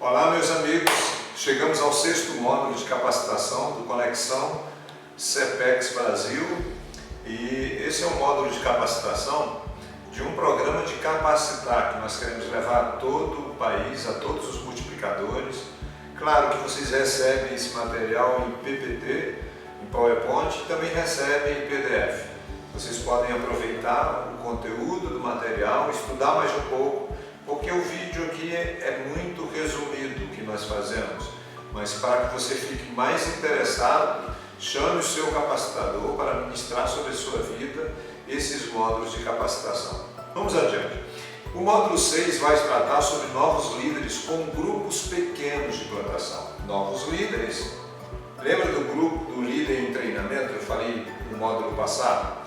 Olá, meus amigos, chegamos ao 6º módulo de capacitação do Conexão CEPEX Brasil e esse é um módulo de capacitação de um programa de capacitar que nós queremos levar a todo o país, a todos os multiplicadores. Claro que vocês recebem esse material em PPT, em PowerPoint e também recebem em PDF. Vocês podem aproveitar o conteúdo do material, estudar mais um pouco, porque o vídeo aqui é muito resumido o que nós fazemos, mas para que você fique mais interessado, chame o seu capacitador para ministrar sobre a sua vida esses módulos de capacitação. Vamos adiante. O módulo 6 vai tratar sobre novos líderes com grupos pequenos de plantação. Novos líderes. Lembra do grupo do líder em treinamento? Eu falei no módulo passado.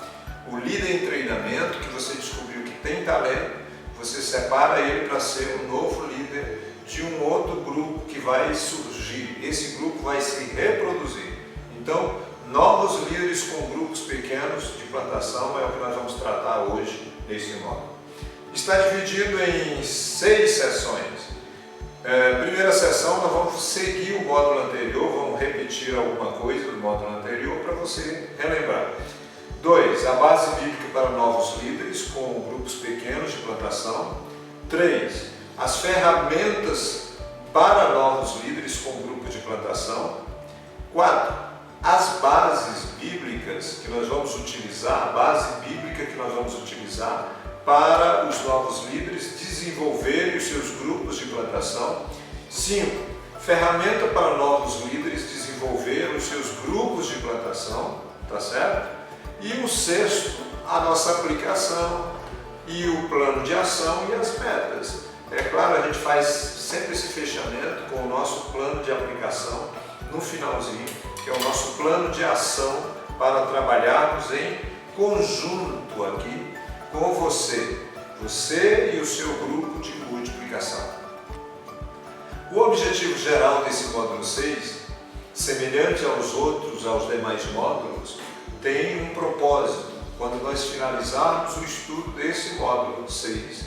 O líder em treinamento, que você descobriu que tem talento, você separa ele para ser o novo líder de um outro grupo que vai surgir. Esse grupo vai se reproduzir. Então, novos líderes com grupos pequenos de plantação é o que nós vamos tratar hoje nesse módulo. Está dividido em 6 sessões. Primeira sessão, nós vamos seguir o módulo anterior, vamos repetir alguma coisa do módulo anterior para você relembrar. 2. A base bíblica para novos líderes com grupos pequenos de plantação. 3. As ferramentas para novos líderes com grupos de plantação. 4. As bases bíblicas que nós vamos utilizar, a base bíblica que nós vamos utilizar para os novos líderes desenvolverem os seus grupos de plantação. 5. Ferramenta para novos líderes desenvolverem os seus grupos de plantação, tá certo? E o 6º, a nossa aplicação e o plano de ação e as metas. É claro, a gente faz sempre esse fechamento com o nosso plano de aplicação no finalzinho, que é o nosso plano de ação para trabalharmos em conjunto aqui com você e o seu grupo de multiplicação. O objetivo geral desse módulo 6, semelhante aos demais módulos, tem um propósito. Quando nós finalizarmos o estudo desse módulo 6,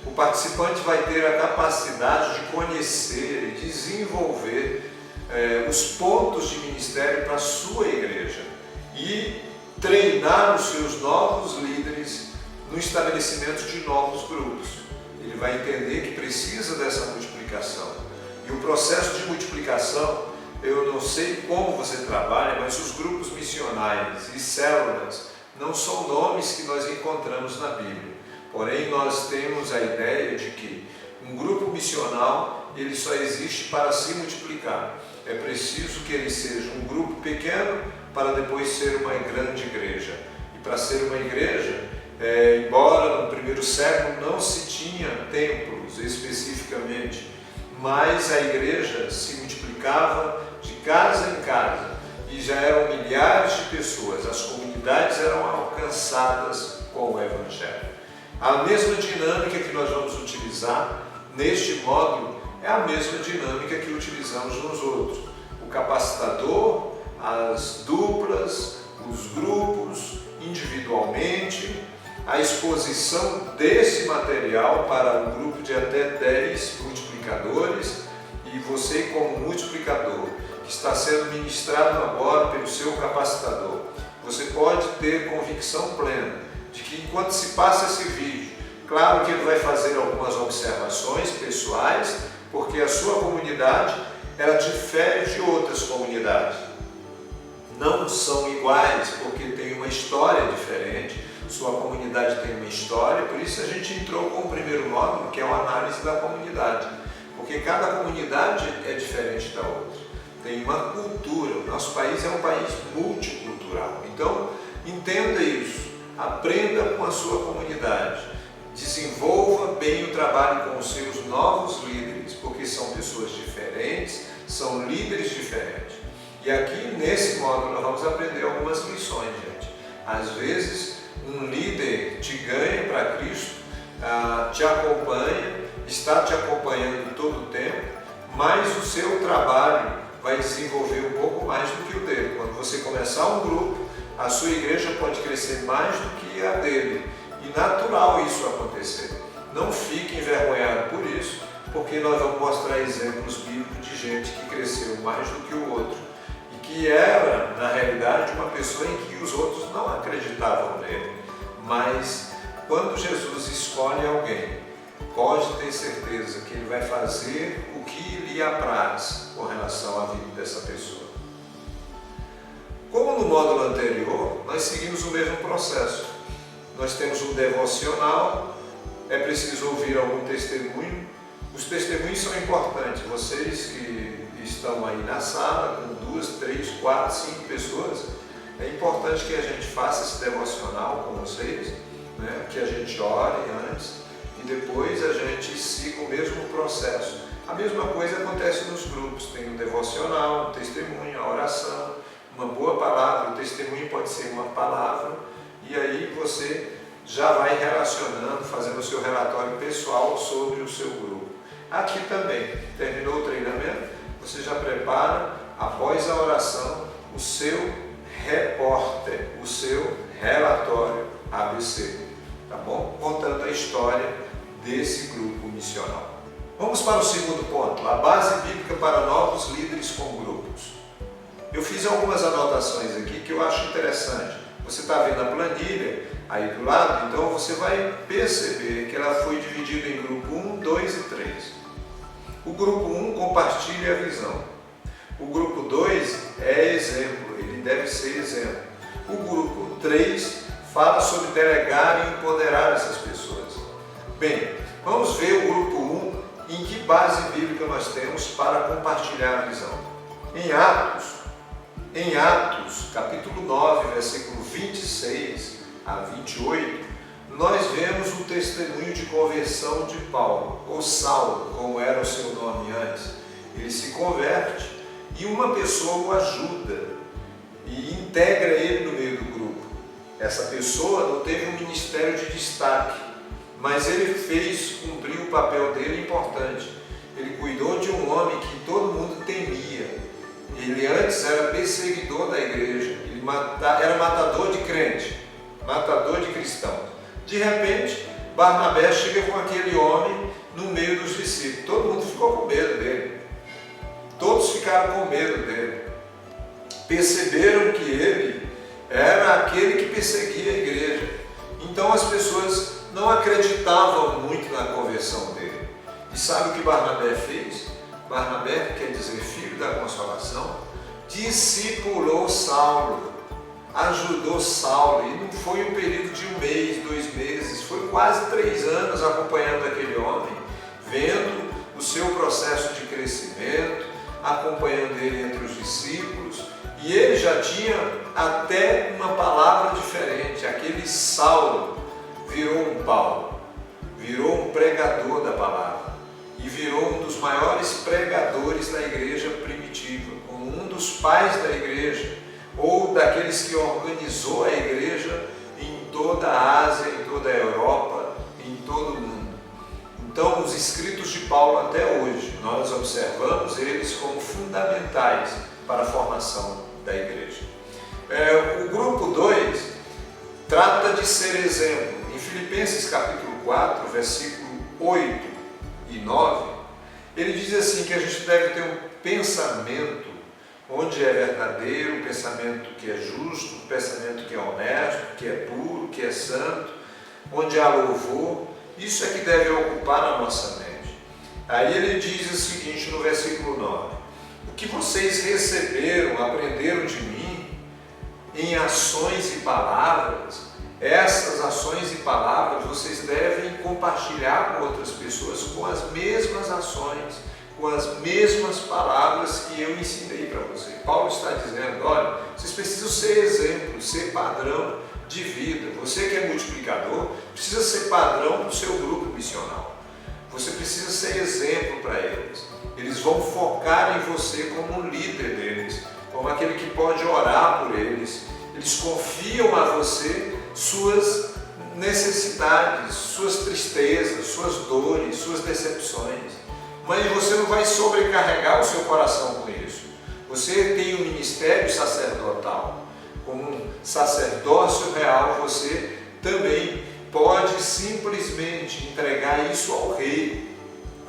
o participante vai ter a capacidade de conhecer e desenvolver os pontos de ministério para a sua igreja e treinar os seus novos líderes no estabelecimento de novos grupos. Ele vai entender que precisa dessa multiplicação. E o processo de multiplicação, eu não sei como você trabalha, mas os grupos missionais e células não são nomes que nós encontramos na Bíblia. Porém, nós temos a ideia de que um grupo missional, ele só existe para se multiplicar. É preciso que ele seja um grupo pequeno para depois ser uma grande igreja. E para ser uma igreja, embora no primeiro século não se tinha templos especificamente, mas a igreja se multiplicava de casa em casa e já eram milhares de pessoas, as comunidades eram alcançadas com o Evangelho. A mesma dinâmica que nós vamos utilizar neste módulo é a mesma dinâmica que utilizamos nos outros. O capacitador, as duplas, os grupos, individualmente, a exposição desse material para um grupo de até 10 multiplicadores e você como multiplicador que está sendo ministrado agora pelo seu capacitador, você pode ter convicção plena de que enquanto se passa esse vídeo, claro que ele vai fazer algumas observações pessoais, porque a sua comunidade ela difere de outras comunidades. Não são iguais porque tem uma história diferente, sua comunidade tem uma história, por isso a gente entrou com o primeiro módulo, que é uma análise da comunidade, porque cada comunidade é diferente da outra. Tem uma cultura, o nosso país é um país multicultural, então entenda isso, aprenda com a sua comunidade, desenvolva bem o trabalho com os seus novos líderes, porque são pessoas diferentes, são líderes diferentes. E aqui nesse módulo nós vamos aprender algumas lições, gente. Às vezes um líder te ganha para Cristo, te acompanha, está te acompanhando todo o tempo, mas o seu trabalho vai desenvolver um pouco mais do que o dele. Quando você começar um grupo, a sua igreja pode crescer mais do que a dele. E natural isso acontecer. Não fique envergonhado por isso, porque nós vamos mostrar exemplos bíblicos de gente que cresceu mais do que o outro e que era, na realidade, uma pessoa em que os outros não acreditavam nele. Mas quando Jesus escolhe alguém, pode ter certeza que ele vai fazer o que lhe apraz com relação à vida dessa pessoa. Como no módulo anterior, nós seguimos o mesmo processo. Nós temos um devocional, é preciso ouvir algum testemunho. Os testemunhos são importantes. Vocês que estão aí na sala, com 2, 3, 4, 5 pessoas, é importante que a gente faça esse devocional com vocês, né? Que a gente ore antes e depois a gente siga o mesmo processo. A mesma coisa acontece nos grupos. Tem um devocional, um testemunho, a oração, uma boa palavra. O testemunho pode ser uma palavra e aí você já vai relacionando, fazendo o seu relatório pessoal sobre o seu grupo. Aqui também, terminou o treinamento, você já prepara, após a oração, o seu repórter, o seu relatório ABC, tá bom? Contando a história desse grupo missional. Vamos para o segundo ponto, a base bíblica para novos líderes com grupos. Eu fiz algumas anotações aqui que eu acho interessante. Você está vendo a planilha aí do lado, então você vai perceber que ela foi dividida em grupo 1, 2 e 3. O grupo 1 compartilha a visão. O grupo 2 é exemplo, ele deve ser exemplo. O grupo 3 fala sobre delegar e empoderar essas pessoas. Bem, vamos ver o grupo 1, em que base bíblica nós temos para compartilhar a visão. Em Atos, capítulo 9, versículo 26 a 28, nós vemos o testemunho de conversão de Paulo, ou Saulo, como era o seu nome antes. Ele se converte e uma pessoa o ajuda e integra ele no meio do grupo. Essa pessoa não teve um ministério de destaque, mas ele fez cumprir o papel dele importante. Ele cuidou de um homem que todo mundo temia. Ele antes era perseguidor da igreja, ele era matador de crente, matador de cristãos. De repente, Barnabé chega com aquele homem no meio dos discípulos. Todo mundo ficou com medo dele. Todos ficaram com medo dele. Perceberam que ele era aquele que perseguia a igreja. Então as pessoas não acreditavam muito na conversão dele. E sabe o que Barnabé fez? Barnabé, quer dizer filho da consolação, discipulou Saulo, ajudou Saulo, e não foi um período de 1 mês, 2 meses, foi quase 3 anos acompanhando aquele homem, vendo o seu processo de crescimento, acompanhando ele entre os discípulos, e ele já tinha até uma palavra diferente. Aquele Saulo virou um Paulo, virou um pregador da palavra, e virou um dos maiores pregadores da igreja primitiva, como um dos pais da igreja, ou daqueles que organizou a igreja em toda a Ásia, em toda a Europa, em todo o mundo. Então, os escritos de Paulo até hoje, nós observamos eles como fundamentais para a formação da igreja. O grupo 2 trata de ser exemplo. Em Filipenses capítulo 4, versículo 8 e 9, ele diz assim que a gente deve ter um pensamento onde é verdadeiro, um pensamento que é justo, um pensamento que é honesto, que é puro, que é santo, onde há louvor. Isso é que deve ocupar a nossa mente. Aí ele diz o seguinte no versículo 9: o que vocês receberam, aprenderam de mim, em ações e palavras, essas ações e palavras vocês devem compartilhar com outras pessoas com as mesmas ações, com as mesmas palavras que eu ensinei para você. Paulo está dizendo, olha, vocês precisam ser exemplo, ser padrão de vida. Você que é multiplicador, precisa ser padrão do seu grupo missional. Você precisa ser exemplo para eles. Eles vão focar em você como um líder deles, como aquele que pode orar por eles. Eles confiam a você suas necessidades, suas tristezas, suas dores, suas decepções. Mas você não vai sobrecarregar o seu coração com isso. Você tem um ministério sacerdotal. Como um sacerdócio real, você também pode simplesmente entregar isso ao rei,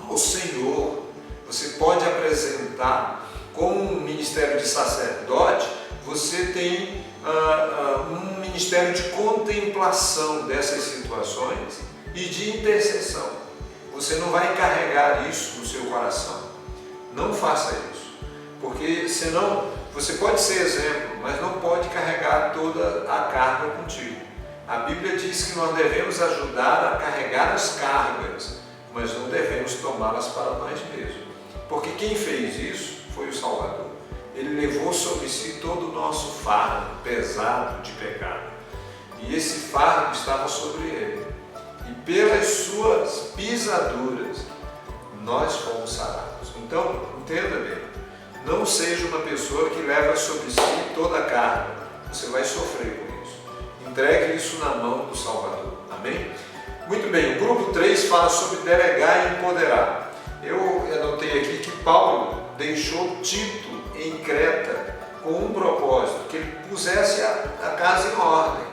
ao Senhor. Você pode apresentar como um ministério de sacerdote, você tem um ministério de contemplação dessas situações e de intercessão. Você não vai carregar isso no seu coração. Não faça isso, porque senão você pode ser exemplo, mas não pode carregar toda a carga contigo. A Bíblia diz que nós devemos ajudar a carregar as cargas, mas não devemos tomá-las para nós mesmos. Porque quem fez isso foi o Salvador. Ele levou sobre si todo o nosso fardo pesado de pecado. E esse fardo estava sobre ele. E pelas suas pisaduras, nós fomos sarados. Então, entenda bem, não seja uma pessoa que leva sobre si toda a carga. Você vai sofrer com isso. Entregue isso na mão do Salvador. Amém? Muito bem, o grupo 3 fala sobre delegar e empoderar. Eu anotei aqui que Paulo deixou Tito em Creta com um propósito, que ele pusesse a casa em ordem,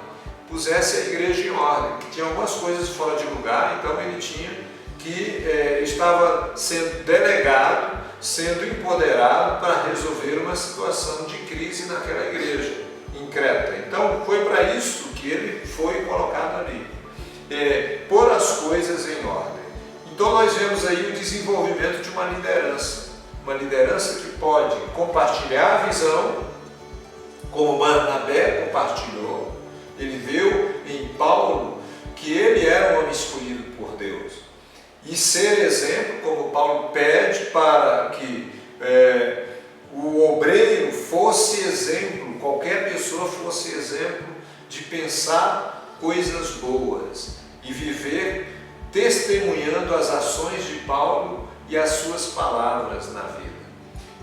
pusesse a igreja em ordem, que tinha algumas coisas fora de lugar, então ele tinha que estava sendo delegado, sendo empoderado para resolver uma situação de crise naquela igreja em Creta. Então foi para isso que ele foi colocado ali, pôr as coisas em ordem. Então nós vemos aí o desenvolvimento de uma liderança que pode compartilhar a visão, como Barnabé compartilhou. Ele viu em Paulo que ele era um homem escolhido por Deus, e ser exemplo, como Paulo pede para que o obreiro fosse exemplo, qualquer pessoa fosse exemplo de pensar coisas boas e viver testemunhando as ações de Paulo e as suas palavras na vida.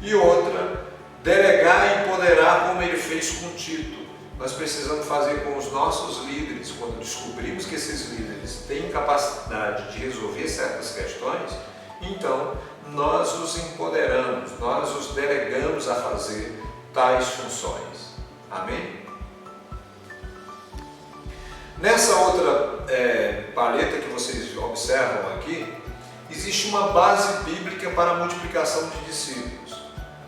E outra, delegar e empoderar como ele fez com Tito. Nós precisamos fazer com os nossos líderes, quando descobrimos que esses líderes têm capacidade de resolver certas questões, então nós os empoderamos, nós os delegamos a fazer tais funções. Amém? Nessa outra paleta que vocês observam aqui, existe uma base bíblica para a multiplicação de discípulos.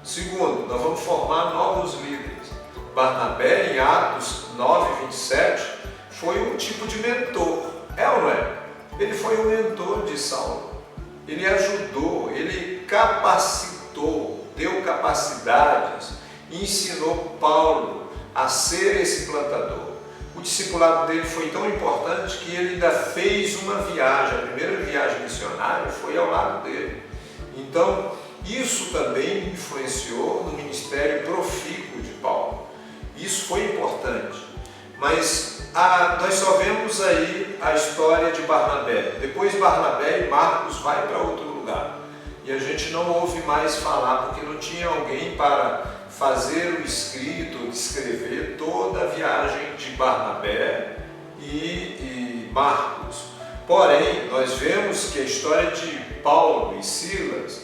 Segundo, nós vamos formar novos líderes. Barnabé, em Atos 9, 27, foi um tipo de mentor. É ou não é? Ele foi um mentor de Saulo. Ele ajudou, ele capacitou, deu capacidades, ensinou Paulo a ser esse plantador. O discipulado dele foi tão importante que ele ainda fez uma viagem, a primeira viagem missionária foi ao lado dele. Então, isso também influenciou no ministério profícuo de Paulo. Isso foi importante. Mas nós só vemos aí a história de Barnabé. Depois Barnabé e Marcos vai para outro lugar. E a gente não ouve mais falar, porque não tinha alguém para fazer o escrito, descrever toda a viagem de Barnabé e Marcos. Porém, nós vemos que a história de Paulo e Silas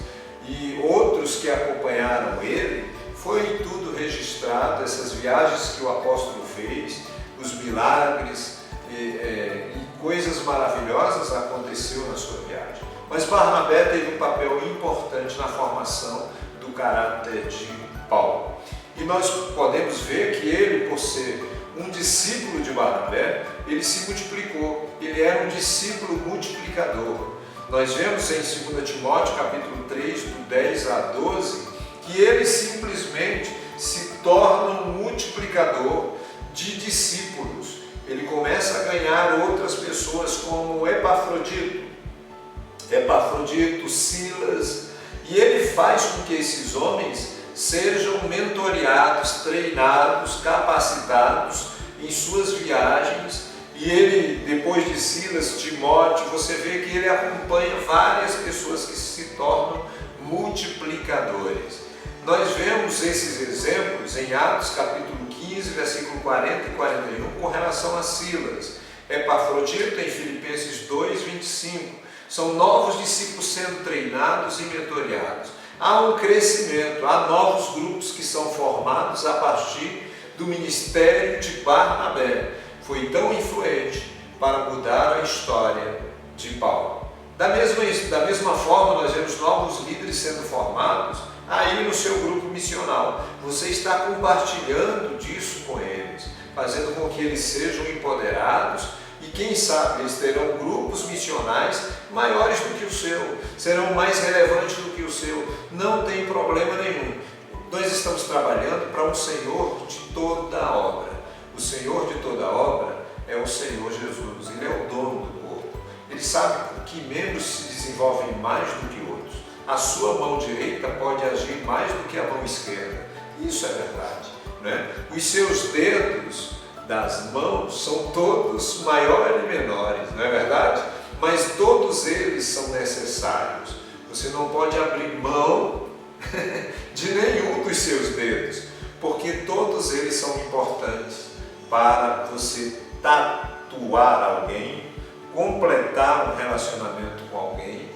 e outros que acompanharam ele, foi tudo registrado, essas viagens que o apóstolo fez, os milagres e coisas maravilhosas aconteceram na sua viagem. Mas Barnabé teve um papel importante na formação do caráter de Paulo. E nós podemos ver que ele, por ser um discípulo de Barnabé, ele se multiplicou, ele era um discípulo multiplicador. Nós vemos em 2 Timóteo, capítulo 3, do 10 a 12, que ele simplesmente se torna um multiplicador de discípulos. Ele começa a ganhar outras pessoas como Epafrodito, Silas, e ele faz com que esses homens sejam mentoreados, treinados, capacitados em suas viagens. E ele, depois de Silas, Timóteo, você vê que ele acompanha várias pessoas que se tornam multiplicadores. Nós vemos esses exemplos em Atos capítulo 15, versículo 40 e 41, com relação a Silas. Epafrodito, em Filipenses 2, 25. São novos discípulos sendo treinados e mentoreados. Há um crescimento, há novos grupos que são formados a partir do ministério de Barnabé. Foi tão influente para mudar a história de Paulo. Da mesma forma, nós vemos novos líderes sendo formados aí no seu grupo missional. Você está compartilhando disso com eles, fazendo com que eles sejam empoderados e quem sabe eles terão grupos missionais maiores do que o seu, serão mais relevantes do que o seu. Não tem problema nenhum. Nós estamos trabalhando para um Senhor de toda a obra. O Senhor de toda a obra é o Senhor Jesus. Ele é o dono do corpo. Ele sabe que membros se desenvolvem mais do que outros. A sua mão direita pode agir mais do que a mão esquerda. Isso é verdade, né? Os seus dedos das mãos são todos maiores e menores, não é verdade? Mas todos eles são necessários. Você não pode abrir mão de nenhum dos seus dedos, porque todos eles são importantes para você tatuar alguém, completar um relacionamento com alguém.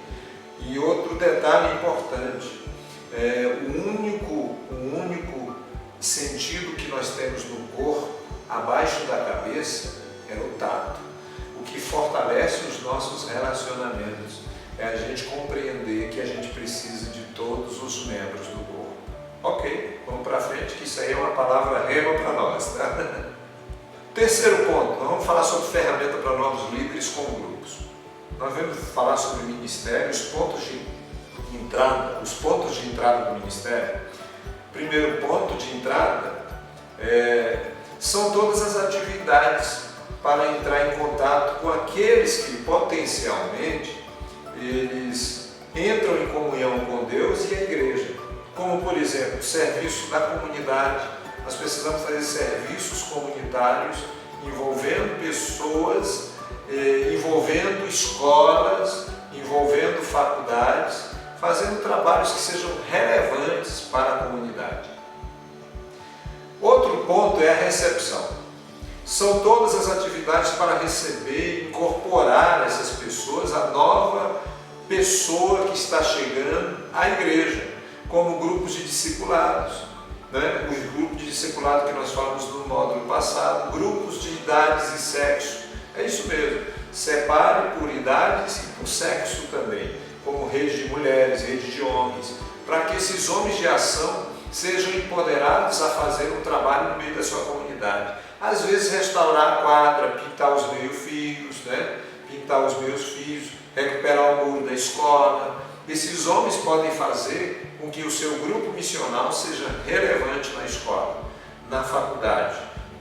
E outro detalhe importante, o único sentido que nós temos no corpo, abaixo da cabeça, é o tato. O que fortalece os nossos relacionamentos é a gente compreender que a gente precisa de todos os membros do corpo. Ok, vamos para frente, que isso aí é uma palavra rema para nós, tá? Terceiro ponto, nós vamos falar sobre ferramenta para novos líderes com grupos. Nós vamos falar sobre ministério, os pontos de entrada do ministério. Primeiro ponto de entrada são todas as atividades para entrar em contato com aqueles que potencialmente eles entram em comunhão com Deus e a igreja. Como, por exemplo, o serviço da comunidade. Nós precisamos fazer serviços comunitários envolvendo pessoas, envolvendo escolas, envolvendo faculdades, fazendo trabalhos que sejam relevantes para a comunidade. Outro ponto é a recepção. São todas as atividades para receber e incorporar essas pessoas, a nova pessoa que está chegando à igreja, como grupos de discipulados, né? Os grupos de discipulado que nós falamos no módulo passado, grupos de idades e sexo, é isso mesmo, separe por idades e por sexo também, como rede de mulheres, rede de homens, para que esses homens de ação sejam empoderados a fazer um trabalho no meio da sua comunidade. Às vezes restaurar a quadra, pintar os meio-fios, né? Pintar os meus-fios, recuperar o muro da escola. Esses homens podem fazer com que o seu grupo missional seja relevante na escola, na faculdade,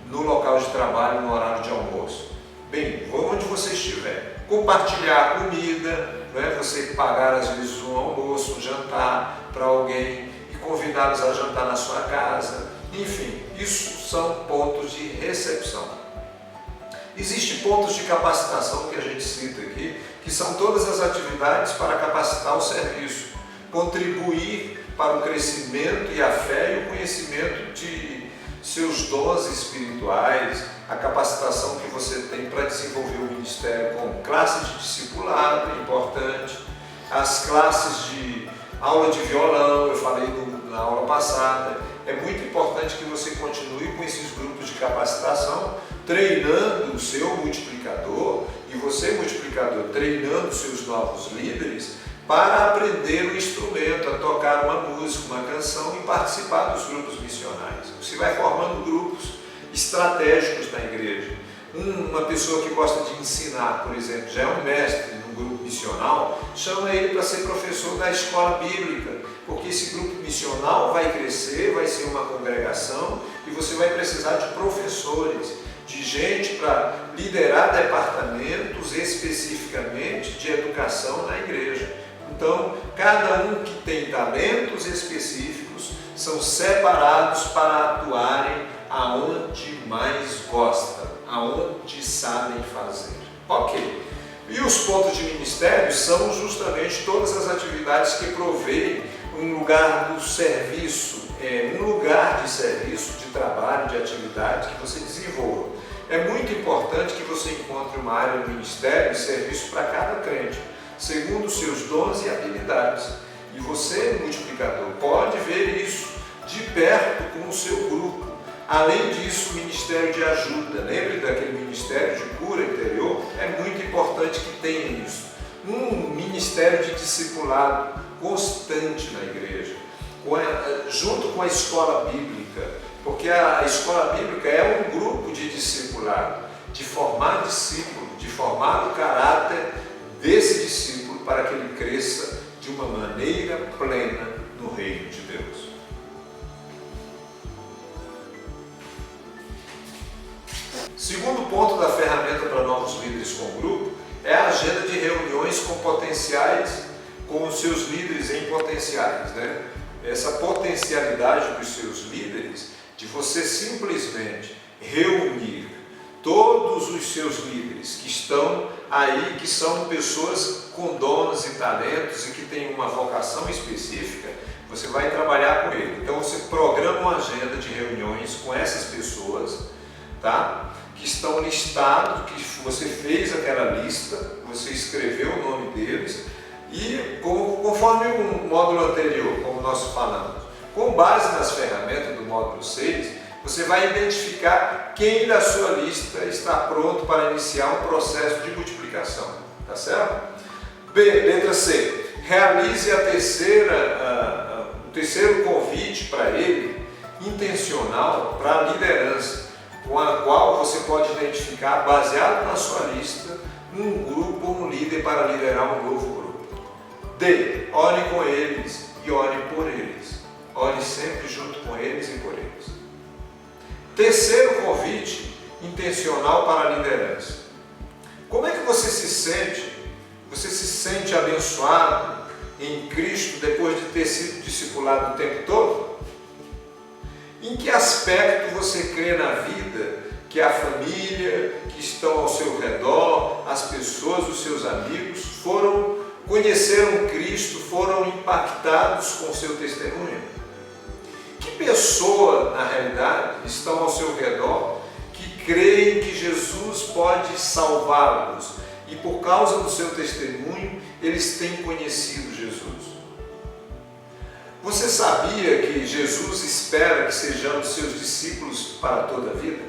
no local de trabalho, no horário de almoço. Bem, onde você estiver, compartilhar comida, né? Você pagar às vezes um almoço, um jantar para alguém e convidá-los a jantar na sua casa. Enfim, isso são pontos de recepção. Existem pontos de capacitação que a gente cita aqui, que são todas as atividades para capacitar o serviço, contribuir para o crescimento e a fé e o conhecimento de seus dons espirituais, a capacitação que você tem para desenvolver o ministério, como classes de discipulado, é importante, as classes de aula de violão, eu falei na aula passada. É muito importante que você continue com esses grupos de capacitação, treinando o seu multiplicador e você, multiplicador, treinando os seus novos líderes para aprender o instrumento, a tocar uma música, uma canção e participar dos grupos missionais. Você vai formando grupos estratégicos na igreja. Uma pessoa que gosta de ensinar, por exemplo, já é um mestre num grupo missional, chama ele para ser professor da escola bíblica, porque esse grupo missional vai crescer, vai ser uma congregação e você vai precisar de professores, de gente para liderar departamentos especificamente de educação na igreja. Então, cada um que tem talentos específicos são separados para atuarem aonde mais gostam, aonde sabem fazer. Ok. E os pontos de ministério são justamente todas as atividades que provêm um lugar do serviço, um lugar de serviço, de trabalho, de atividade que você desenvolva. É muito importante que você encontre uma área do ministério e serviço para cada crente, segundo os seus dons e habilidades. E você, multiplicador, pode ver isso de perto com o seu grupo, Além disso, o ministério de ajuda, lembre daquele ministério de cura interior, é muito importante que tenha isso. Um ministério de discipulado constante na igreja, junto com a escola bíblica, porque a escola bíblica é um grupo de discipulado, de formar discípulo, de formar o caráter desse discípulo para que ele cresça de uma maneira plena no reino de Deus. Segundo ponto da ferramenta para novos líderes com grupo é a agenda de reuniões com potenciais, com os seus líderes em potenciais, né? Essa potencialidade dos seus líderes, de você simplesmente reunir todos os seus líderes que estão aí, que são pessoas com dons e talentos e que têm uma vocação específica, você vai trabalhar com ele. Então você programa uma agenda de reuniões com essas pessoas, tá? Que estão listados, que você fez aquela lista, você escreveu o nome deles e conforme o módulo anterior, como nós falamos, com base nas ferramentas do módulo 6, você vai identificar quem da sua lista está pronto para iniciar um processo de multiplicação, tá certo? B, letra C, realize o terceiro convite para ele, intencional, para a liderança, com a qual você pode identificar, baseado na sua lista, um grupo ou um líder para liderar um novo grupo. D, ore com eles e ore por eles. Ore sempre junto com eles e por eles. Terceiro convite, intencional para a liderança. Como é que você se sente? Você se sente abençoado em Cristo depois de ter sido discipulado o tempo todo? Em que aspecto você crê na vida, que a família, que estão ao seu redor, as pessoas, os seus amigos, conheceram Cristo, foram impactados com o seu testemunho? Que pessoa, na realidade, estão ao seu redor que creem que Jesus pode salvá-los e por causa do seu testemunho, eles têm conhecido Jesus? Você sabia que Jesus espera que sejamos seus discípulos para toda a vida?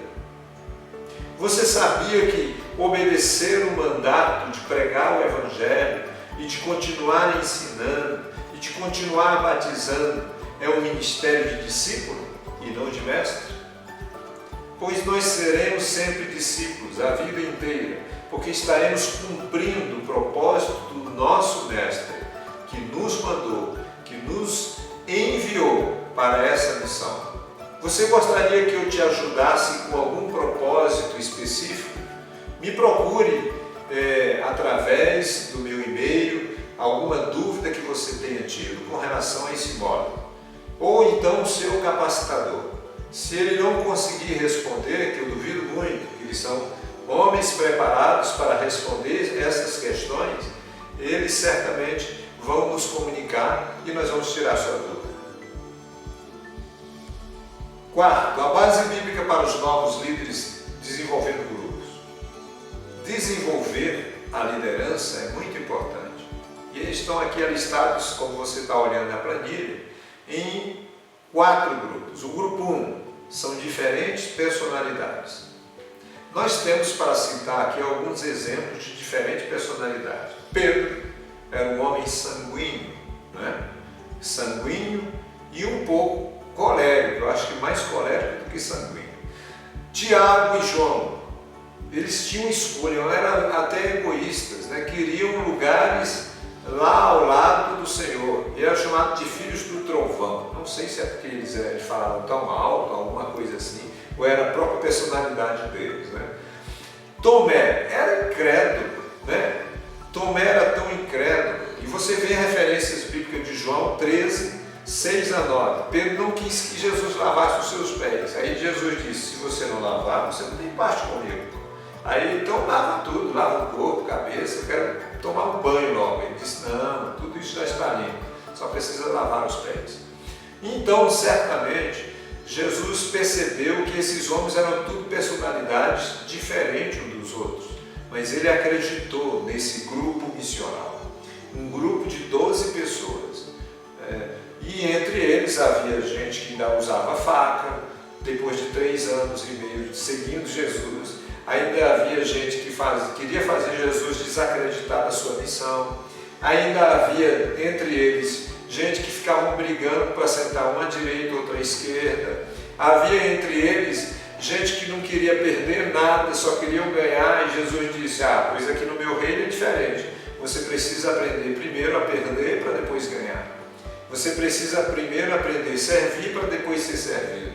Você sabia que obedecer o mandato de pregar o Evangelho e de continuar ensinando e de continuar batizando é um ministério de discípulo e não de mestre? Pois nós seremos sempre discípulos a vida inteira, porque estaremos cumprindo o propósito do nosso mestre, que nos mandou, que nos enviou para essa missão. Você gostaria que eu te ajudasse com algum propósito específico? Me procure através do meu e-mail, alguma dúvida que você tenha tido com relação a esse módulo. Ou então o seu capacitador. Se ele não conseguir responder, que eu duvido muito, que eles são homens preparados para responder essas questões, eles certamente vão nos comunicar e nós vamos tirar sua dúvida. Quarto, a base bíblica para os novos líderes desenvolvendo grupos. Desenvolver a liderança é muito importante. E eles estão aqui alistados, como você está olhando na planilha, em 4 grupos. O grupo 1 são diferentes personalidades. Nós temos para citar aqui alguns exemplos de diferentes personalidades. Pedro era um homem sanguíneo, né? Sanguíneo e um pouco colérico, eu acho que mais colérico do que sanguíneo. Tiago e João, eles tinham escolha, eram até egoístas, né? Queriam lugares lá ao lado do Senhor, e era chamado de filhos do trovão. Não sei se é porque eles falavam tão alto, alguma coisa assim, ou era a própria personalidade deles, né? Tomé era incrédulo, né? Tomé era tão incrédulo, e você vê referências bíblicas de João 13, 6 a 9. Pedro não quis que Jesus lavasse os seus pés. Aí Jesus disse: se você não lavar, você não tem parte comigo. Aí então lava tudo, lava o corpo, cabeça, eu quero tomar um banho logo. Ele disse: não, tudo isso já está limpo, só precisa lavar os pés. Então, certamente, Jesus percebeu que esses homens eram tudo personalidades diferentes uns dos outros, mas ele acreditou nesse grupo missional, um grupo de 12 pessoas. E entre eles havia gente que ainda usava faca, depois de 3 anos e meio seguindo Jesus, ainda havia gente que queria fazer Jesus desacreditar da sua missão, ainda havia entre eles gente que ficava brigando para sentar uma à direita, outra à esquerda, havia entre eles gente que não queria perder nada, só queriam ganhar, e Jesus disse, pois aqui no meu reino é diferente, você precisa aprender primeiro a perder para depois ganhar. Você precisa primeiro aprender a servir para depois ser servido.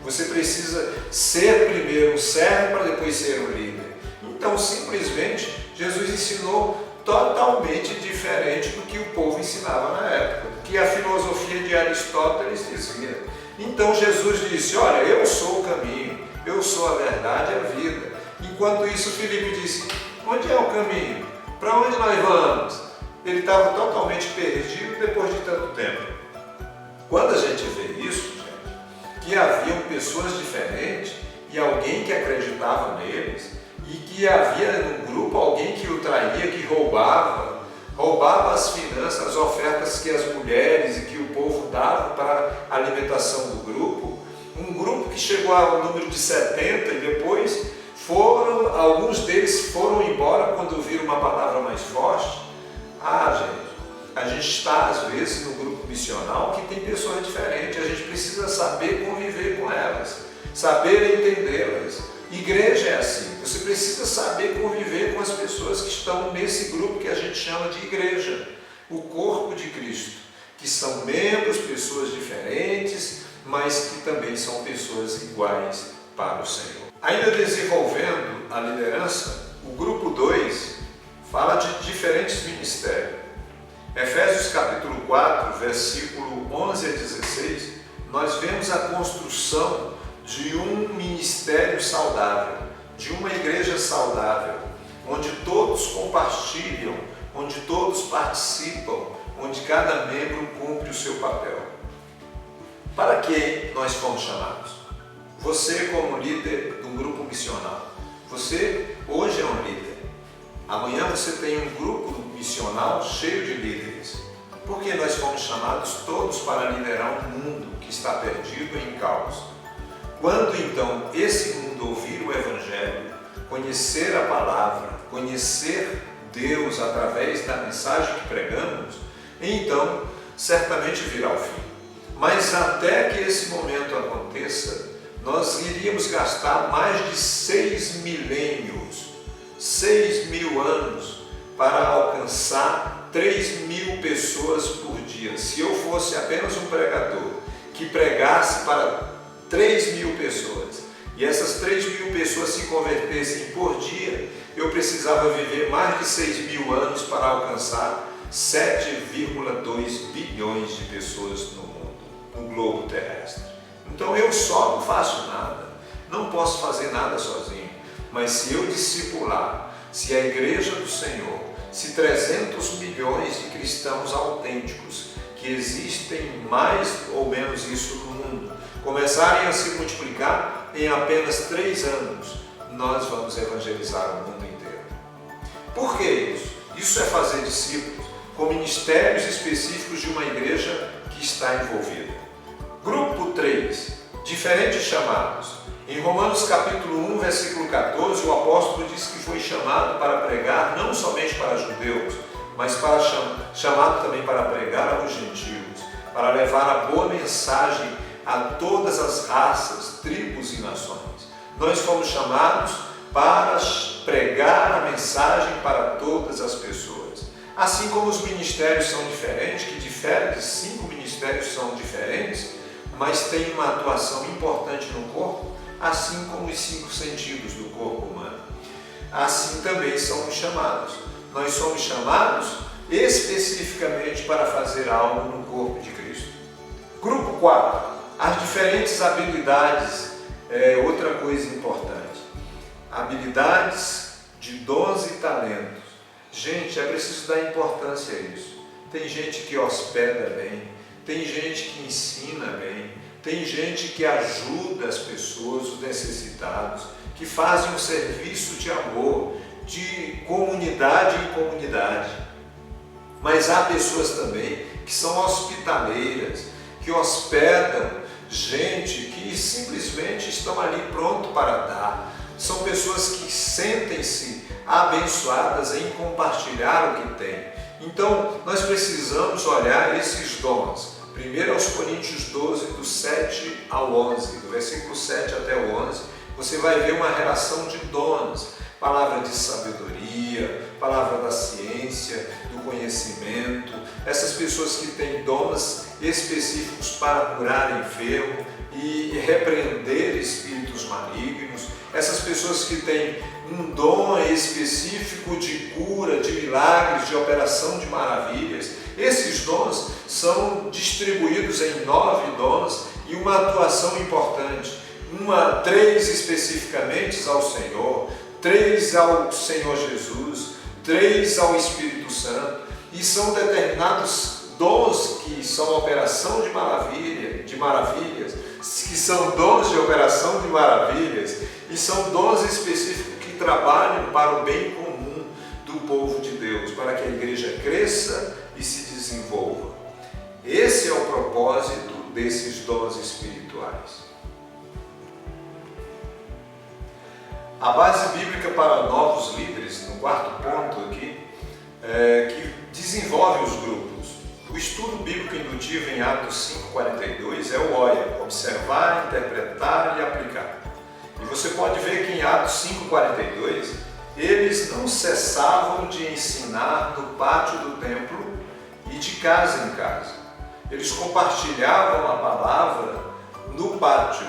Você precisa ser primeiro um servo para depois ser um líder. Então, simplesmente, Jesus ensinou totalmente diferente do que o povo ensinava na época, do que a filosofia de Aristóteles dizia. Então, Jesus disse, olha, eu sou o caminho, eu sou a verdade e a vida. Enquanto isso, Filipe disse, onde é o caminho? Para onde nós vamos? Ele estava totalmente perdido depois de tanto tempo. Quando a gente vê isso, que haviam pessoas diferentes e alguém que acreditava neles, e que havia no grupo alguém que o traía, que roubava as finanças, as ofertas que as mulheres e que o povo dava para a alimentação do grupo, um grupo que chegou ao número de 70 e depois alguns deles foram embora quando viram uma palavra mais forte. Gente, a gente está às vezes no grupo missional que tem pessoas diferentes, a gente precisa saber conviver com elas, saber entendê-las. Igreja é assim, você precisa saber conviver com as pessoas que estão nesse grupo que a gente chama de igreja, o corpo de Cristo, que são membros, pessoas diferentes, mas que também são pessoas iguais para o Senhor. Ainda desenvolvendo a liderança, o grupo 2 fala de diferentes ministérios. Efésios capítulo 4, versículo 11 a 16, nós vemos a construção de um ministério saudável, de uma igreja saudável, onde todos compartilham, onde todos participam, onde cada membro cumpre o seu papel. Para que nós fomos chamados? Você como líder de um grupo missional, você hoje é um líder. Amanhã você tem um grupo missional cheio de líderes, porque nós fomos chamados todos para liderar um mundo que está perdido em caos. Quando então esse mundo ouvir o Evangelho, conhecer a palavra, conhecer Deus através da mensagem que pregamos, então certamente virá o fim. Mas até que esse momento aconteça, nós iríamos gastar mais de 6 milênios, 6.000 anos, para alcançar 3.000 pessoas por dia. Se eu fosse apenas um pregador que pregasse para 3.000 pessoas e essas 3.000 pessoas se convertessem por dia, eu precisava viver mais de 6.000 anos para alcançar 7,2 bilhões de pessoas no mundo, no globo terrestre. Então eu só não faço nada, não posso fazer nada sozinho, mas se eu discipular, se a igreja do Senhor, se 300 milhões de cristãos autênticos, que existem mais ou menos isso no mundo, começarem a se multiplicar, em apenas 3 anos, nós vamos evangelizar o mundo inteiro. Por que isso? Isso é fazer discípulos com ministérios específicos de uma igreja que está envolvida. Grupo 3, diferentes chamados. Em Romanos capítulo 1, versículo 14, o apóstolo diz que foi chamado para pregar não somente para judeus, mas chamado também para pregar aos gentios, para levar a boa mensagem a todas as raças, tribos e nações. Nós fomos chamados para pregar a mensagem para todas as pessoas. Assim como os ministérios são diferentes, que diferem de 5 ministérios são diferentes, mas têm uma atuação importante no corpo, assim como os 5 sentidos do corpo humano. Assim também somos chamados. Nós somos chamados especificamente para fazer algo no corpo de Cristo. Grupo 4. As diferentes habilidades é outra coisa importante. Habilidades de dons e talentos. Gente, é preciso dar importância a isso. Tem gente que hospeda bem, tem gente que ensina bem, tem gente que ajuda as pessoas, os necessitados, que fazem um serviço de amor, de comunidade em comunidade. Mas há pessoas também que são hospitaleiras, que hospedam gente que simplesmente estão ali pronto para dar. São pessoas que sentem-se abençoadas em compartilhar o que têm. Então, nós precisamos olhar esses dons. 1 Coríntios 12, do 7 ao 11, do versículo 7 até o 11, você vai ver uma relação de dons. Palavra de sabedoria, palavra da ciência, do conhecimento. Essas pessoas que têm dons específicos para curar enfermo e repreender espíritos malignos. Essas pessoas que têm um dom específico de cura, de milagres, de operação de maravilhas. Esses dons são distribuídos em 9 dons e uma atuação importante. 3 especificamente ao Senhor, 3 ao Senhor Jesus, 3 ao Espírito Santo. E são determinados dons que são operação de maravilhas, que são dons de operação de maravilhas, e são dons específicos que trabalham para o bem comum do povo de Deus, para que a igreja cresça e se desenvolva. Esse é o propósito desses dons espirituais. A base bíblica para novos líderes, no 4º ponto aqui, que desenvolve os grupos. O estudo bíblico indutivo em Atos 5,42 é o OIA, observar, interpretar e aplicar. E você pode ver que em Atos 5,42, eles não cessavam de ensinar no pátio do templo e de casa em casa. Eles compartilhavam a palavra no pátio.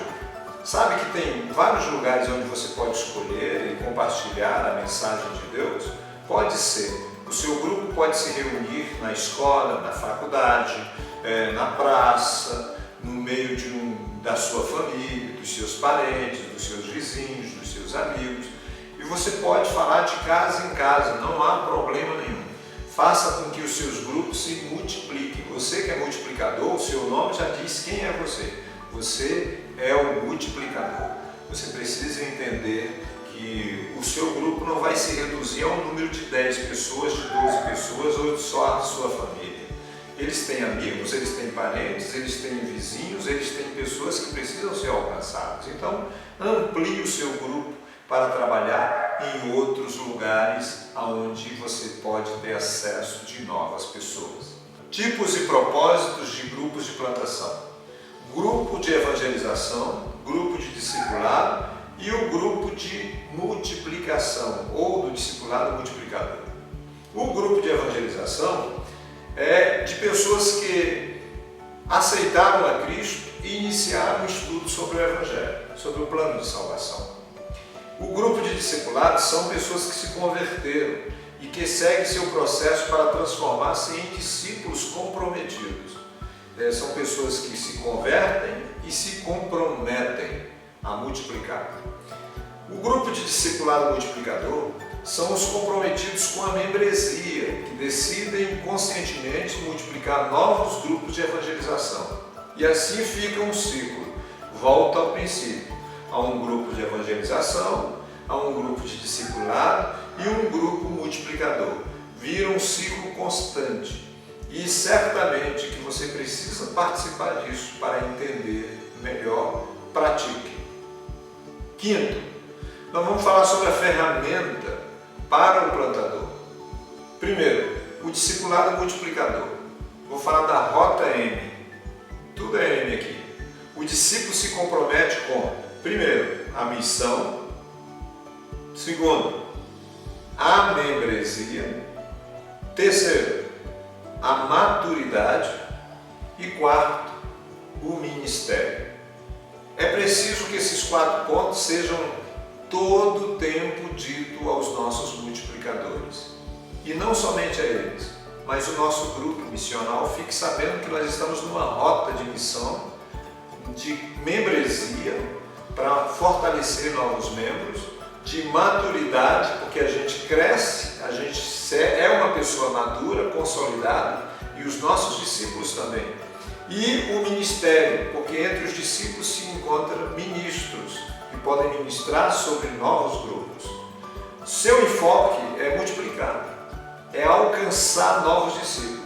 Sabe que tem vários lugares onde você pode escolher e compartilhar a mensagem de Deus? Pode ser. O seu grupo pode se reunir na escola, na faculdade, na praça, no meio da sua família, dos seus parentes, dos seus vizinhos, dos seus amigos. E você pode falar de casa em casa, não há problema nenhum. Faça com que os seus grupos se multipliquem. Você que é multiplicador, o seu nome já diz quem é você. Você é o multiplicador. Você precisa entender que o seu grupo não vai se reduzir a um número de 10 pessoas, de 12 pessoas ou só a sua família. Eles têm amigos, eles têm parentes, eles têm vizinhos, eles têm pessoas que precisam ser alcançadas. Então, amplie o seu grupo para trabalhar em outros lugares onde você pode ter acesso de novas pessoas. Tipos e propósitos de grupos de plantação. Grupo de evangelização, grupo de discipulado e o grupo de multiplicação, ou do discipulado multiplicador. O grupo de evangelização é de pessoas que aceitaram a Cristo e iniciaram o estudo sobre o Evangelho, sobre o plano de salvação. O grupo de discipulado são pessoas que se converteram e que seguem seu processo para transformar-se em discípulos comprometidos. São pessoas que se convertem e se comprometem a multiplicar. O grupo de discipulado multiplicador são os comprometidos com a membresia, que decidem conscientemente multiplicar novos grupos de evangelização. E assim fica um ciclo, volta ao princípio. Há um grupo de evangelização, há um grupo de discipulado e um grupo multiplicador. Vira um ciclo constante. E certamente que você precisa participar disso para entender melhor. Pratique. Quinto, nós vamos falar sobre a ferramenta para o plantador. Primeiro, o discipulado multiplicador. Vou falar da rota M. Tudo é M aqui. O discípulo se compromete com, primeiro, a missão. Segundo, a membresia. Terceiro, a maturidade. E quarto, o ministério. É preciso que esses 4 pontos sejam todo o tempo dito aos nossos multiplicadores. E não somente a eles, mas o nosso grupo missional fique sabendo que nós estamos numa rota de missão, de membresia, para fortalecer novos membros, de maturidade, porque a gente cresce, a gente é uma pessoa madura, consolidada, e os nossos discípulos também. E o ministério, porque entre os discípulos se encontram ministros que podem ministrar sobre novos grupos. Seu enfoque é multiplicar, é alcançar novos discípulos.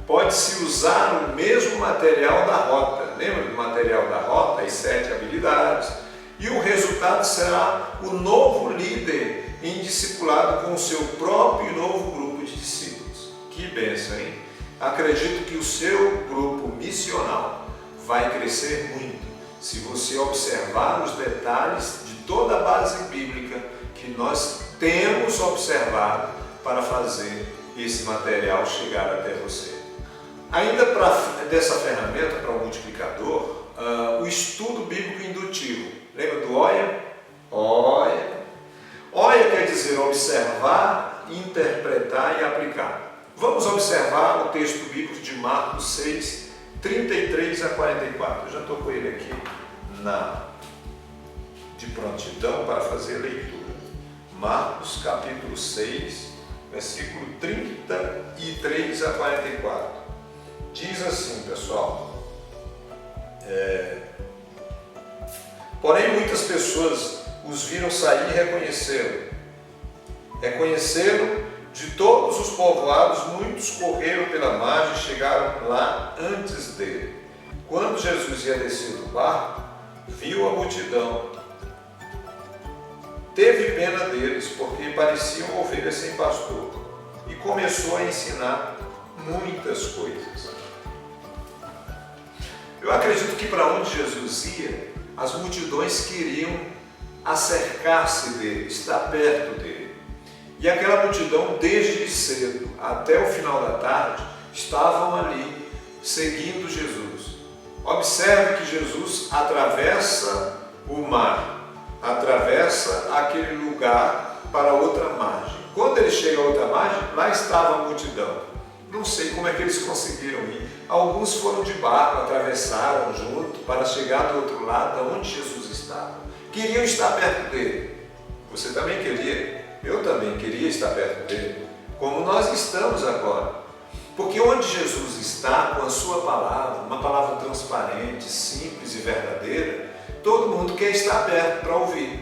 pode-se usar o mesmo material da rota. Lembra do material da rota, as 7 habilidades? E o resultado será o novo líder em discipulado com o seu próprio novo grupo de discípulos. Que bênção, hein? Acredito que o seu grupo missional vai crescer muito se você observar os detalhes de toda a base bíblica que nós temos observado para fazer esse material chegar até você. Ainda dessa ferramenta para o multiplicador, o estudo bíblico indutivo. Lembra do OIA? OIA quer dizer observar, interpretar e aplicar. Vamos observar o texto bíblico de Marcos 6, 33 a 44. Eu já estou com ele aqui de prontidão para fazer a leitura. Marcos capítulo 6, versículo 33 a 44. Diz assim, pessoal: porém muitas pessoas os viram sair e reconheceram de todos os povoados, muitos correram pela margem e chegaram lá antes dele. Quando Jesus ia descer do barco, viu a multidão. Teve pena deles, porque pareciam ovelhas sem pastor, e começou a ensinar muitas coisas. Eu acredito que para onde Jesus ia, as multidões queriam acercar-se dele, estar perto dele. E aquela multidão, desde cedo até o final da tarde, estavam ali seguindo Jesus. Observe que Jesus atravessa o mar, atravessa aquele lugar para outra margem. Quando ele chega a outra margem, lá estava a multidão. Não sei como é que eles conseguiram ir. Alguns foram de barco, atravessaram junto para chegar do outro lado, onde Jesus estava. Queriam estar perto dele. Você também queria? Eu também queria estar perto dele, como nós estamos agora. Porque onde Jesus está, com a sua palavra, uma palavra transparente, simples e verdadeira, todo mundo quer estar perto para ouvir.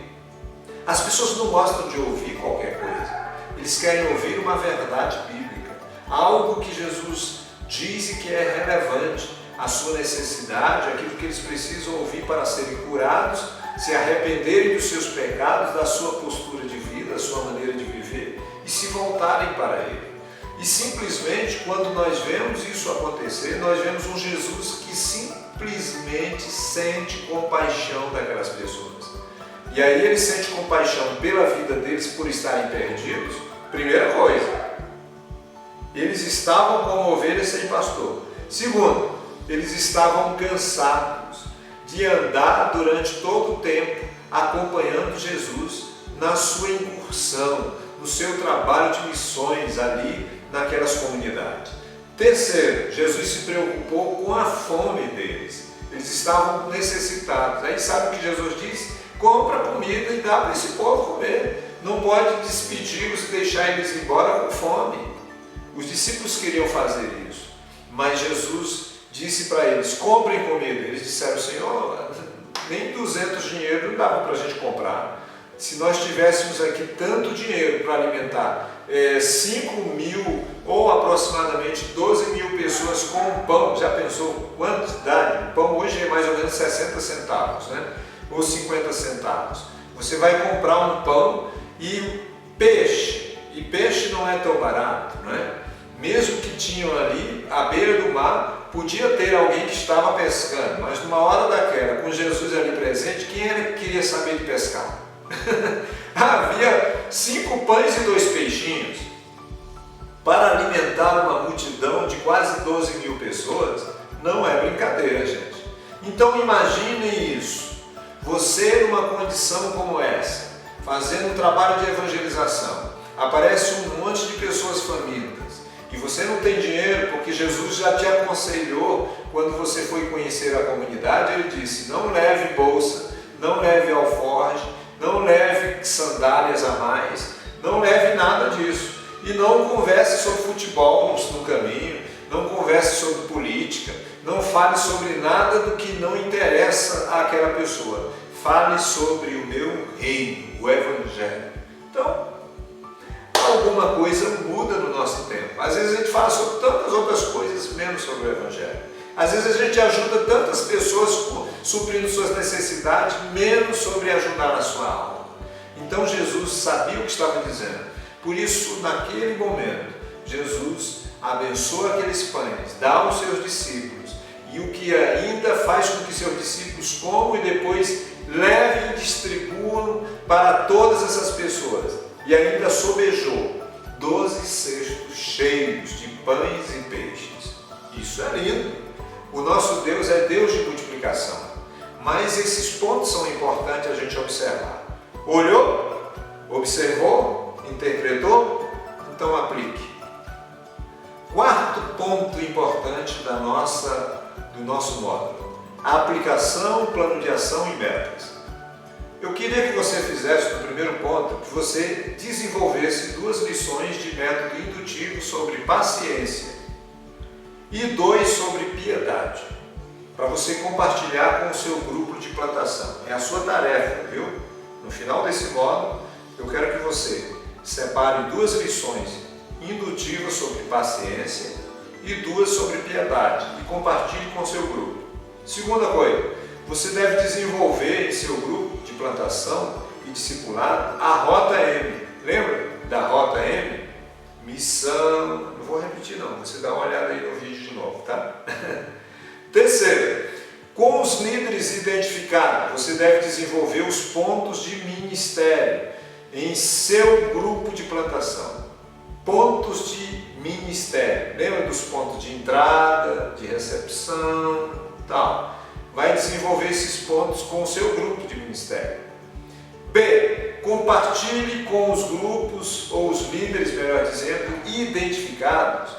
As pessoas não gostam de ouvir qualquer coisa. Eles querem ouvir uma verdade bíblica, algo que Jesus diz e que é relevante, a sua necessidade, aquilo que eles precisam ouvir para serem curados, se arrependerem dos seus pecados, da sua postura de vida, da sua maneira de viver e se voltarem para Ele. E simplesmente, quando nós vemos isso acontecer, nós vemos um Jesus que simplesmente sente compaixão daquelas pessoas. E aí ele sente compaixão pela vida deles por estarem perdidos. Primeira coisa, eles estavam como ovelhas sem pastor. Segundo, eles estavam cansados de andar durante todo o tempo acompanhando Jesus na sua incursão, no seu trabalho de missões ali naquelas comunidades. Terceiro, Jesus se preocupou com a fome deles. Eles estavam necessitados. Aí sabe o que Jesus disse? Compra comida e dá para esse povo comer. Não pode despedi-los e deixar eles embora com fome. Os discípulos queriam fazer isso, mas Jesus disse para eles: comprem comida. Eles disseram: Senhor, nem 200 dinheiro não dava para a gente comprar. Se nós tivéssemos aqui tanto dinheiro para alimentar 5.000 ou aproximadamente 12.000 pessoas com um pão, já pensou quanto dá? O pão hoje é mais ou menos 60 centavos, né? Ou 50 centavos. Você vai comprar um pão e peixe não é tão barato, não é? Mesmo que tinham ali, à beira do mar, podia ter alguém que estava pescando, mas numa hora daquela, com Jesus ali presente, quem queria saber de pescar? Havia 5 pães e 2 peixinhos para alimentar uma multidão de quase 12.000 pessoas. Não é brincadeira, gente. Então imaginem isso, você numa condição como essa, fazendo um trabalho de evangelização, aparece um monte de pessoas famintas e você não tem dinheiro, porque Jesus já te aconselhou quando você foi conhecer a comunidade. Ele disse: não leve bolsa, não leve alforje, não leve sandálias a mais, não leve nada disso. E não converse sobre futebol no caminho, não converse sobre política, não fale sobre nada do que não interessa àquela pessoa. Fale sobre o meu reino, o Evangelho. Então, a alguma coisa muda no nosso tempo. Às vezes a gente fala sobre tantas outras coisas, menos sobre o Evangelho. Às vezes a gente ajuda tantas pessoas suprindo suas necessidades, menos sobre ajudar a sua alma. Então Jesus sabia o que estava dizendo. Por isso, naquele momento, Jesus abençoa aqueles pães, dá aos seus discípulos, e o que ainda faz com que seus discípulos comam e depois levem e distribuam para todas essas pessoas. E ainda sobejou 12 cestos cheios de pães e peixes. Isso é lindo. O nosso Deus é Deus de multiplicação. Mas esses pontos são importantes a gente observar. Olhou? Observou? Interpretou? Então aplique. Quarto ponto importante do nosso módulo: a aplicação, plano de ação e metas. Eu queria que você fizesse, no primeiro ponto, que você desenvolvesse 2 lições de método indutivo sobre paciência e 2 sobre piedade, para você compartilhar com o seu grupo de plantação. É a sua tarefa, viu? No final desse módulo, eu quero que você separe 2 lições indutivas sobre paciência e 2 sobre piedade e compartilhe com o seu grupo. Segunda coisa, você deve desenvolver em seu grupo de plantação e discipulado a Rota M. Lembra da Rota M? Missão, não vou repetir não, você dá uma olhada aí no vídeo de novo, tá? Terceiro, com os líderes identificados, você deve desenvolver os pontos de ministério em seu grupo de plantação. Pontos de ministério. Lembra dos pontos de entrada, de recepção, tal. Vai desenvolver esses pontos com o seu grupo de ministério. B. Compartilhe com os grupos, ou os líderes, melhor dizendo, identificados,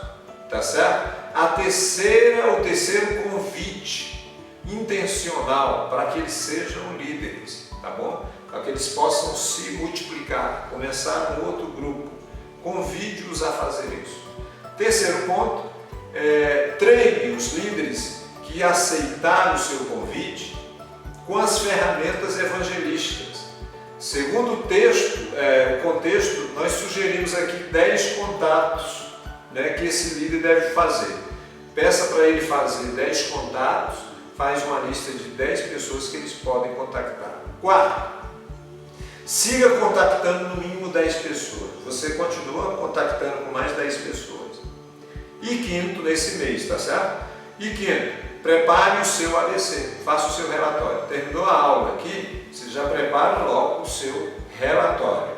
tá certo? O terceiro convite intencional para que eles sejam líderes, tá bom? Para que eles possam se multiplicar, começar um outro grupo. Convide-os a fazer isso. Terceiro ponto, treine os líderes que aceitaram o seu convite com as ferramentas evangelísticas. Segundo o contexto, nós sugerimos aqui 10 contatos, né, que esse líder deve fazer. Peça para ele fazer 10 contatos, faz uma lista de 10 pessoas que eles podem contactar. Quarto, siga contactando no mínimo 10 pessoas. Você continua contactando com mais 10 pessoas. E quinto, nesse mês, tá certo? E quinto, prepare o seu ABC, faça o seu relatório. Terminou a aula aqui, você já prepara logo o seu relatório.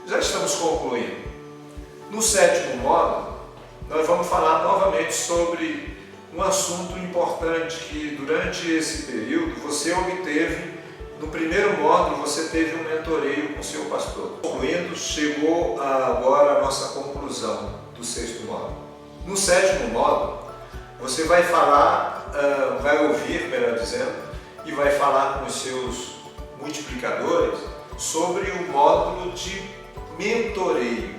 Já estamos concluindo. No 7º módulo, nós vamos falar novamente sobre um assunto importante que durante esse período você obteve. No primeiro módulo você teve um mentoreio com seu pastor. Concluindo, chegou agora a nossa conclusão do 6º módulo. No 7º módulo, você vai falar, vai ouvir, melhor dizendo, e vai falar com os seus multiplicadores sobre o módulo de mentoreio.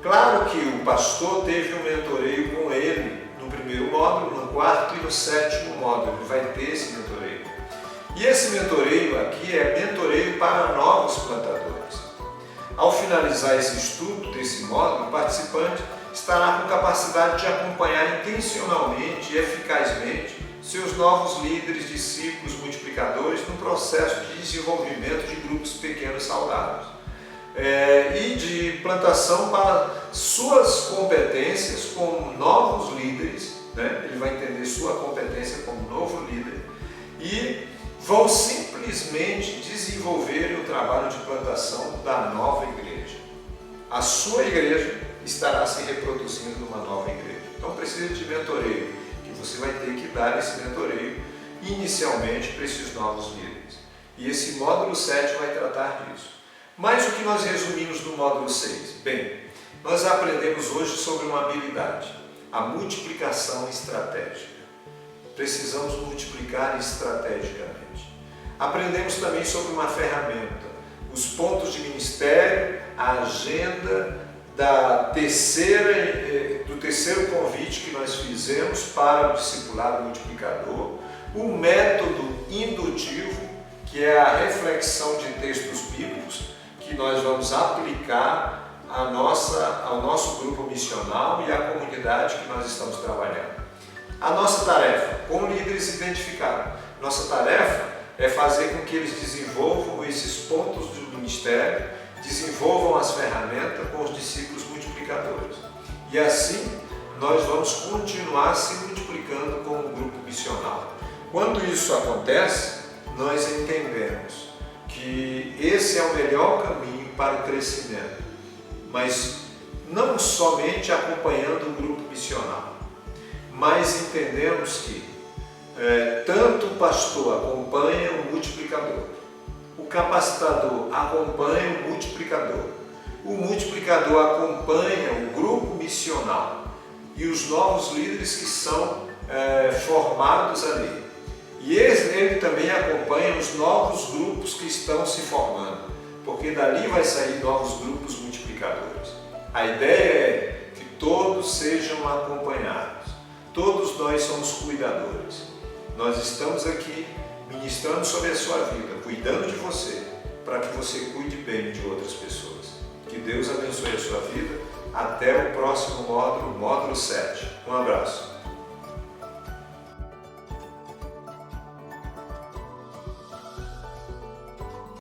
Claro que o pastor teve um mentoreio com ele no primeiro módulo, no 4º e no 7º módulo. Ele vai ter esse mentoreio. E esse mentoreio aqui é mentoreio para novos plantadores. Ao finalizar esse estudo desse módulo, o participante estará com capacidade de acompanhar intencionalmente e eficazmente seus novos líderes, discípulos, multiplicadores no processo de desenvolvimento de grupos pequenos saudáveis. E de plantação para suas competências como novos líderes, né? Ele vai entender sua competência como novo líder e vão simplesmente desenvolver o trabalho de plantação da nova igreja. A sua igreja estará se reproduzindo numa nova igreja. Então precisa de mentoreio, que você vai ter que dar esse mentoreio inicialmente para esses novos líderes. E esse módulo 7 vai tratar disso. Mas o que nós resumimos no módulo 6? Bem, nós aprendemos hoje sobre uma habilidade, a multiplicação estratégica. Precisamos multiplicar estrategicamente. Aprendemos também sobre uma ferramenta, os pontos de ministério, a agenda do terceiro convite que nós fizemos para o discipulado multiplicador, o método indutivo, que é a reflexão de textos bíblicos que nós vamos aplicar ao nosso grupo missional e à comunidade que nós estamos trabalhando. A nossa tarefa, com líderes identificados, nossa tarefa é fazer com que eles desenvolvam esses pontos do ministério, desenvolvam as ferramentas com os discípulos multiplicadores. E assim nós vamos continuar se multiplicando como grupo missional. Quando isso acontece, nós entendemos que esse é o melhor caminho para o crescimento, mas não somente acompanhando o grupo missional, mas entendemos que tanto o pastor acompanha o multiplicador, o capacitador acompanha o multiplicador acompanha o grupo missional e os novos líderes que são formados ali. E ele também acompanha os novos grupos que estão se formando, porque dali vai sair novos grupos multiplicadores. A ideia é que todos sejam acompanhados. Todos nós somos cuidadores. Nós estamos aqui ministrando sobre a sua vida, cuidando de você, para que você cuide bem de outras pessoas. Que Deus abençoe a sua vida. Até o próximo módulo, módulo 7. Um abraço.